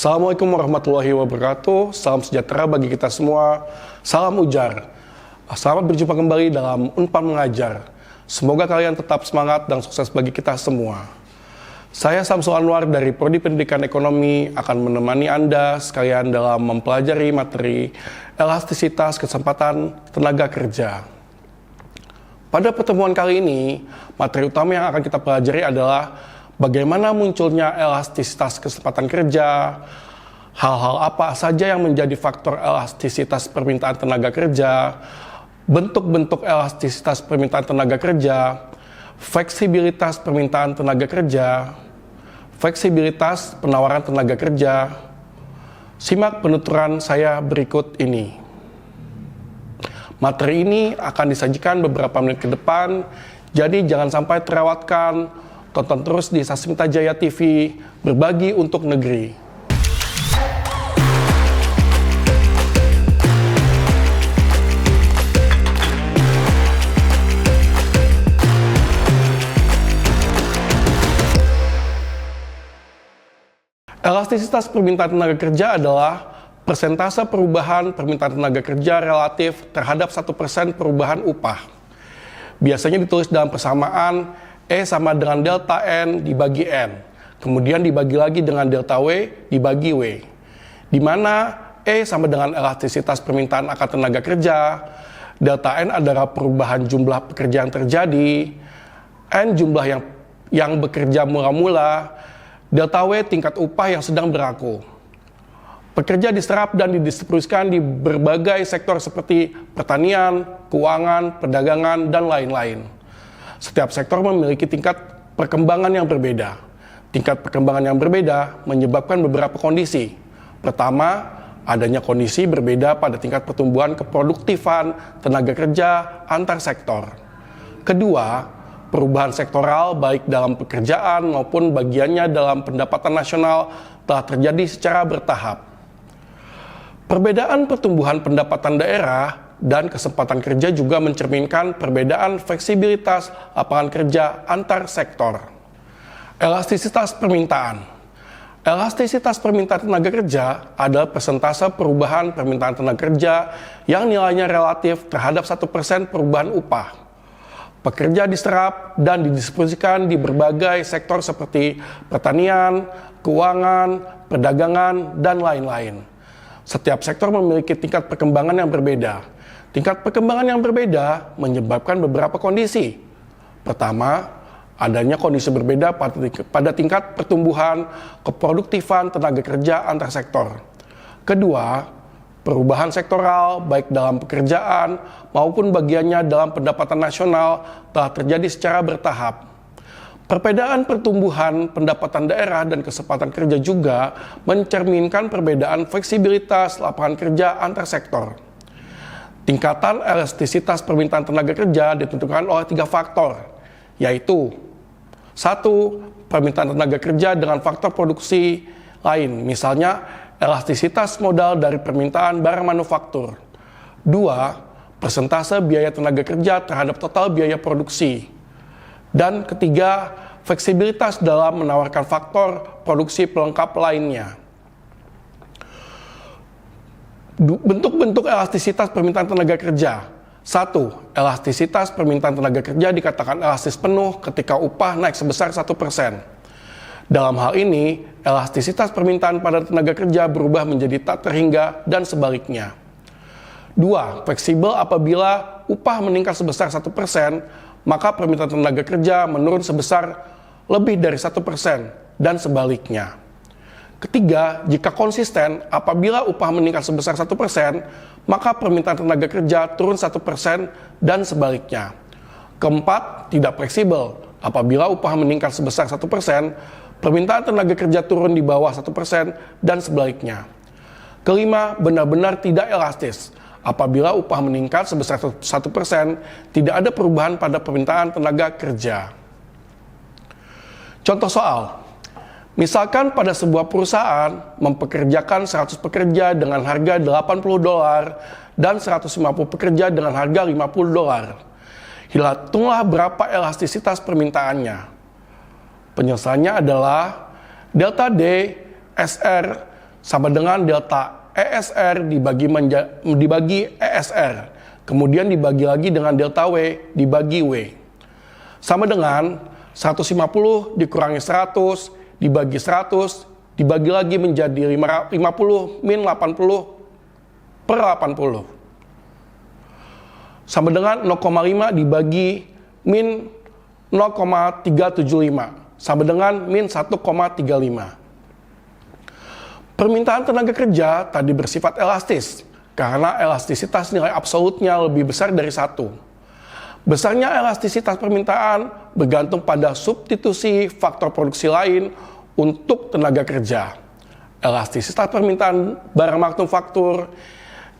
Assalamualaikum warahmatullahi wabarakatuh. Salam sejahtera bagi kita semua. Salam ujar. Selamat berjumpa kembali dalam Unpad Mengajar. Semoga kalian tetap semangat dan sukses bagi kita semua. Saya Samsul Anwar dari Prodi Pendidikan Ekonomi akan menemani Anda sekalian dalam mempelajari materi elastisitas kesempatan tenaga kerja. Pada pertemuan kali ini, materi utama yang akan kita pelajari adalah bagaimana munculnya elastisitas kesempatan kerja, hal-hal apa saja yang menjadi faktor elastisitas permintaan tenaga kerja, bentuk-bentuk elastisitas permintaan tenaga kerja, fleksibilitas permintaan tenaga kerja, fleksibilitas penawaran tenaga kerja. Simak penuturan saya berikut ini. Materi ini akan disajikan beberapa menit ke depan, jadi jangan sampai terlewatkan. Tonton terus di Sasmita Jaya TV, berbagi untuk negeri. Elastisitas permintaan tenaga kerja adalah persentase perubahan permintaan tenaga kerja relatif terhadap 1% perubahan upah. Biasanya ditulis dalam persamaan E sama dengan delta N dibagi N, kemudian dibagi lagi dengan delta W dibagi W, di mana E sama dengan elastisitas permintaan akan tenaga kerja, delta N adalah perubahan jumlah pekerja yang terjadi, N jumlah yang bekerja mula-mula, delta W tingkat upah yang sedang berlaku. Pekerja diserap dan didistribusikan di berbagai sektor seperti pertanian, keuangan, perdagangan, dan lain-lain. Setiap sektor memiliki tingkat perkembangan yang berbeda. Tingkat perkembangan yang berbeda menyebabkan beberapa kondisi. Pertama, adanya kondisi berbeda pada tingkat pertumbuhan keproduktifan tenaga kerja antar sektor. Kedua, perubahan sektoral baik dalam pekerjaan maupun bagiannya dalam pendapatan nasional telah terjadi secara bertahap. Perbedaan pertumbuhan pendapatan daerah dan kesempatan kerja juga mencerminkan perbedaan fleksibilitas lapangan kerja antar sektor. Elastisitas permintaan. Elastisitas permintaan tenaga kerja adalah persentase perubahan permintaan tenaga kerja yang nilainya relatif terhadap 1% perubahan upah. Pekerja diserap dan didistribusikan di berbagai sektor seperti pertanian, keuangan, perdagangan, dan lain-lain. Setiap sektor memiliki tingkat perkembangan yang berbeda. Tingkat perkembangan yang berbeda menyebabkan beberapa kondisi. Pertama, adanya kondisi berbeda pada tingkat pertumbuhan keproduktifan tenaga kerja antar sektor. Kedua, perubahan sektoral baik dalam pekerjaan maupun bagiannya dalam pendapatan nasional telah terjadi secara bertahap. Perbedaan pertumbuhan pendapatan daerah dan kesempatan kerja juga mencerminkan perbedaan fleksibilitas lapangan kerja antar sektor. Tingkatan elastisitas permintaan tenaga kerja ditentukan oleh 3 faktor, yaitu 1. Permintaan tenaga kerja dengan faktor produksi lain, misalnya elastisitas modal dari permintaan barang manufaktur. 2. Persentase biaya tenaga kerja terhadap total biaya produksi. Dan ketiga, fleksibilitas dalam menawarkan faktor produksi pelengkap lainnya. Bentuk-bentuk elastisitas permintaan tenaga kerja. 1. Elastisitas permintaan tenaga kerja dikatakan elastis penuh ketika upah naik sebesar 1%. Dalam hal ini, elastisitas permintaan pada tenaga kerja berubah menjadi tak terhingga dan sebaliknya. 2. Fleksibel apabila upah meningkat sebesar 1%, maka permintaan tenaga kerja menurun sebesar lebih dari 1% dan sebaliknya. Ketiga, jika konsisten, apabila upah meningkat sebesar 1%, maka permintaan tenaga kerja turun 1% dan sebaliknya. Keempat, tidak fleksibel. Apabila upah meningkat sebesar 1%, permintaan tenaga kerja turun di bawah 1% dan sebaliknya. Kelima, benar-benar tidak elastis. Apabila upah meningkat sebesar 1%, tidak ada perubahan pada permintaan tenaga kerja. Contoh soal. Misalkan pada sebuah perusahaan mempekerjakan 100 pekerja dengan harga $80 dan 150 pekerja dengan harga $50. Hitunglah berapa elastisitas permintaannya. Penyelesaiannya adalah delta D, SR, sama dengan delta ESR dibagi ESR, kemudian dibagi lagi dengan delta W dibagi W. Sama dengan 150 dikurangi 100 dibagi 100 dibagi lagi menjadi 50 min 80 per 80. Sama dengan 0,5 dibagi min 0,375 sama dengan min 1,35. Permintaan tenaga kerja tadi bersifat elastis karena elastisitas nilai absolutnya lebih besar dari 1. Besarnya elastisitas permintaan bergantung pada substitusi faktor produksi lain untuk tenaga kerja. Elastisitas permintaan barang manufaktur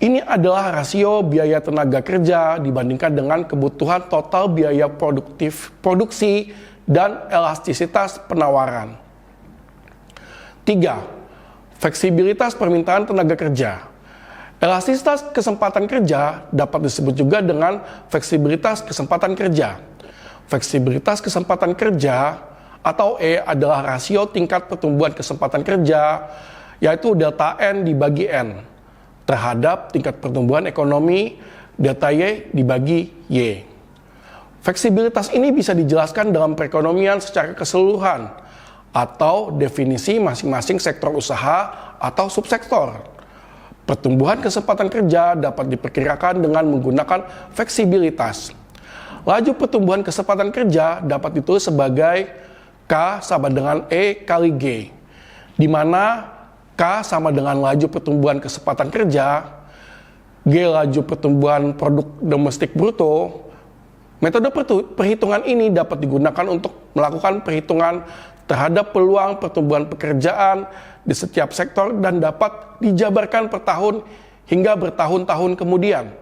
ini adalah rasio biaya tenaga kerja dibandingkan dengan kebutuhan total biaya produksi dan elastisitas penawaran. 3. Fleksibilitas permintaan tenaga kerja. Elastisitas kesempatan kerja dapat disebut juga dengan fleksibilitas kesempatan kerja. Fleksibilitas kesempatan kerja atau E adalah rasio tingkat pertumbuhan kesempatan kerja, yaitu delta N dibagi N, terhadap tingkat pertumbuhan ekonomi delta Y dibagi Y. Fleksibilitas ini bisa dijelaskan dalam perekonomian secara keseluruhan atau definisi masing-masing sektor usaha atau subsektor. Pertumbuhan kesempatan kerja dapat diperkirakan dengan menggunakan fleksibilitas. Laju pertumbuhan kesempatan kerja dapat ditulis sebagai K sama dengan E kali G, di mana K sama dengan laju pertumbuhan kesempatan kerja, G laju pertumbuhan produk domestik bruto. Metode perhitungan ini dapat digunakan untuk melakukan perhitungan terhadap peluang pertumbuhan pekerjaan di setiap sektor dan dapat dijabarkan per tahun hingga bertahun-tahun kemudian.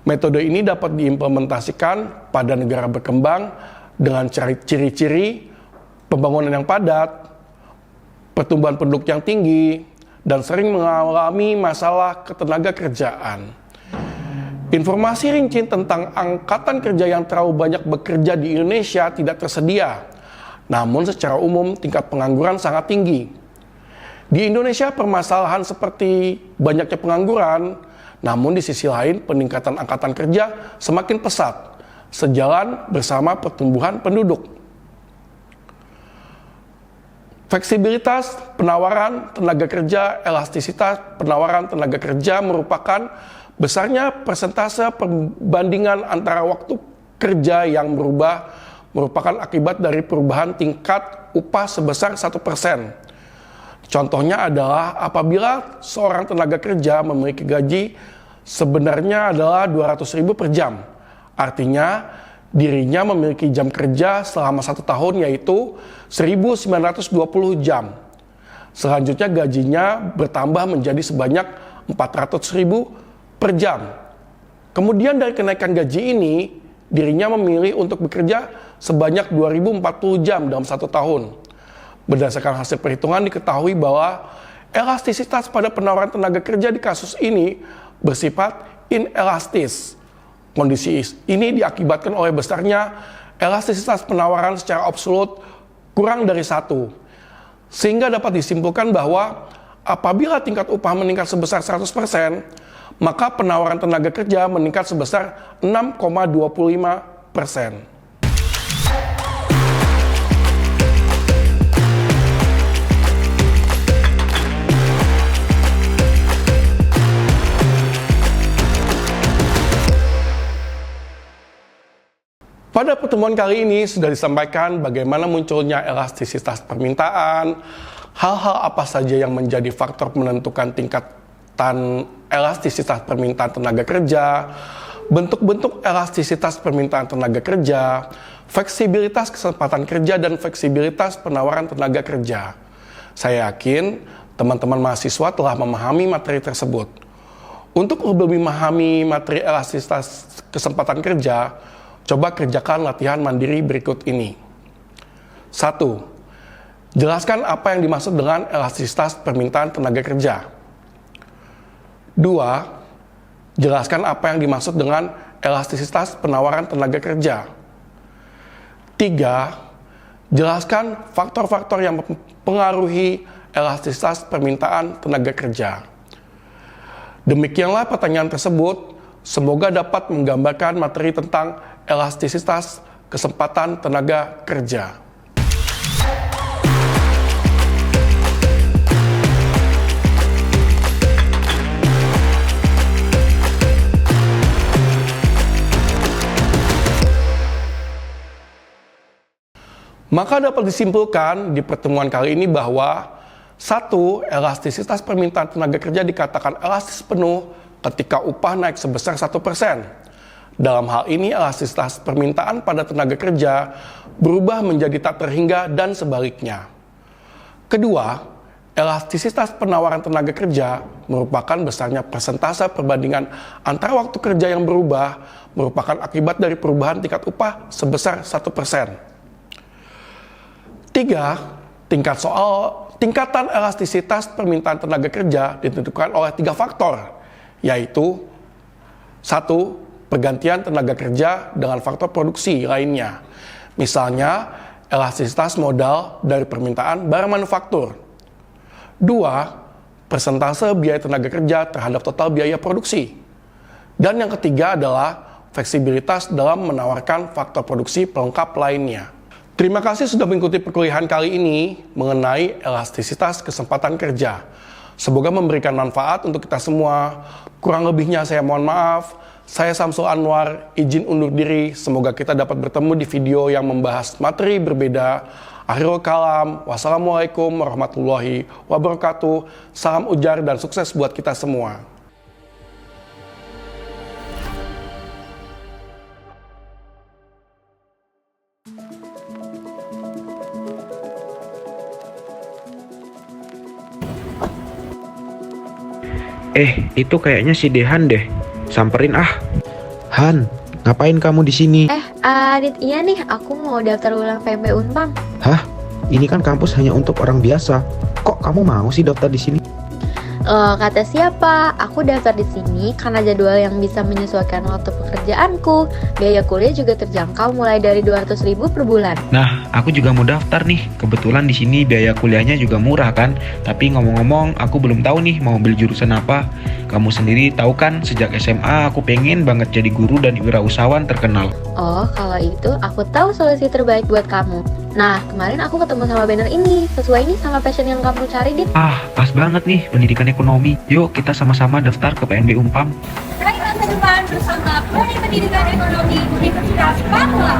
Metode ini dapat diimplementasikan pada negara berkembang dengan ciri-ciri pembangunan yang padat, pertumbuhan penduduk yang tinggi, dan sering mengalami masalah ketenaga kerjaan. Informasi rinci tentang angkatan kerja yang terlalu banyak bekerja di Indonesia tidak tersedia. Namun secara umum tingkat pengangguran sangat tinggi. Di Indonesia permasalahan seperti banyaknya pengangguran, namun di sisi lain peningkatan angkatan kerja semakin pesat, sejalan bersama pertumbuhan penduduk. Fleksibilitas penawaran tenaga kerja, elastisitas penawaran tenaga kerja merupakan besarnya persentase perbandingan antara waktu kerja yang merupakan akibat dari perubahan tingkat upah sebesar 1%. Contohnya adalah apabila seorang tenaga kerja memiliki gaji sebenarnya adalah 200.000 per jam. Artinya dirinya memiliki jam kerja selama 1 tahun yaitu 1.920 jam. Selanjutnya gajinya bertambah menjadi sebanyak 400.000 per jam. Kemudian dari kenaikan gaji ini, dirinya memilih untuk bekerja sebanyak 2.040 jam dalam 1 tahun. Berdasarkan hasil perhitungan diketahui bahwa elastisitas pada penawaran tenaga kerja di kasus ini bersifat inelastis. Kondisi ini diakibatkan oleh besarnya elastisitas penawaran secara absolut kurang dari 1. Sehingga dapat disimpulkan bahwa apabila tingkat upah meningkat sebesar 100%, maka penawaran tenaga kerja meningkat sebesar 6,25%. Pada pertemuan kali ini sudah disampaikan bagaimana munculnya elastisitas permintaan, hal-hal apa saja yang menjadi faktor menentukan tingkatan elastisitas permintaan tenaga kerja, bentuk-bentuk elastisitas permintaan tenaga kerja, fleksibilitas kesempatan kerja, dan fleksibilitas penawaran tenaga kerja. Saya yakin teman-teman mahasiswa telah memahami materi tersebut. Untuk lebih memahami materi elastisitas kesempatan kerja, coba kerjakan latihan mandiri berikut ini. 1. Jelaskan apa yang dimaksud dengan elastisitas permintaan tenaga kerja. 2. Jelaskan apa yang dimaksud dengan elastisitas penawaran tenaga kerja. 3. Jelaskan faktor-faktor yang mempengaruhi elastisitas permintaan tenaga kerja. Demikianlah pertanyaan tersebut, semoga dapat menggambarkan materi tentang elastisitas kesempatan tenaga kerja. Maka dapat disimpulkan di pertemuan kali ini bahwa 1. Elastisitas permintaan tenaga kerja dikatakan elastis penuh ketika upah naik sebesar 1%. Dalam hal ini elastisitas permintaan pada tenaga kerja berubah menjadi tak terhingga dan sebaliknya. Kedua, elastisitas penawaran tenaga kerja merupakan besarnya persentase perbandingan antara waktu kerja yang berubah merupakan akibat dari perubahan tingkat upah sebesar 1%. 3. Tingkatan elastisitas permintaan tenaga kerja ditentukan oleh 3 faktor, yaitu 1. Pergantian tenaga kerja dengan faktor produksi lainnya. Misalnya, elastisitas modal dari permintaan barang manufaktur. 2. Persentase biaya tenaga kerja terhadap total biaya produksi. Dan yang ketiga adalah fleksibilitas dalam menawarkan faktor produksi pelengkap lainnya. Terima kasih sudah mengikuti perkuliahan kali ini mengenai elastisitas kesempatan kerja. Semoga memberikan manfaat untuk kita semua. Kurang lebihnya saya mohon maaf. Saya Samsul Anwar, izin undur diri. Semoga kita dapat bertemu di video yang membahas materi berbeda. Akhirul kalam. Wassalamualaikum warahmatullahi wabarakatuh. Salam ujar dan sukses buat kita semua. Itu kayaknya si Dehan deh. Samperin ah. Han, ngapain kamu di sini? Adit, iya nih, aku mau daftar ulang PMB Unpam. Hah? Ini kan kampus hanya untuk orang biasa. Kok kamu mau sih daftar di sini? Kata siapa? Aku daftar di sini karena jadwal yang bisa menyesuaikan waktu pekerjaanku. Biaya kuliah juga terjangkau mulai dari 200.000 per bulan. Nah, aku juga mau daftar nih. Kebetulan di sini biaya kuliahnya juga murah kan. Tapi ngomong-ngomong, aku belum tahu nih mau ambil jurusan apa. Kamu sendiri tahu kan, sejak SMA aku pengen banget jadi guru dan wirausahawan terkenal. Oh, kalau itu aku tahu solusi terbaik buat kamu. Nah, kemarin aku ketemu sama banner ini. Sesuai nih sama passion yang kamu cari, Dit. Pas banget nih, pendidikan ekonomi. Yuk kita sama-sama daftar ke PNB Unpam. Masa depan bersama Prodi Pendidikan Ekonomi Universitas Papua.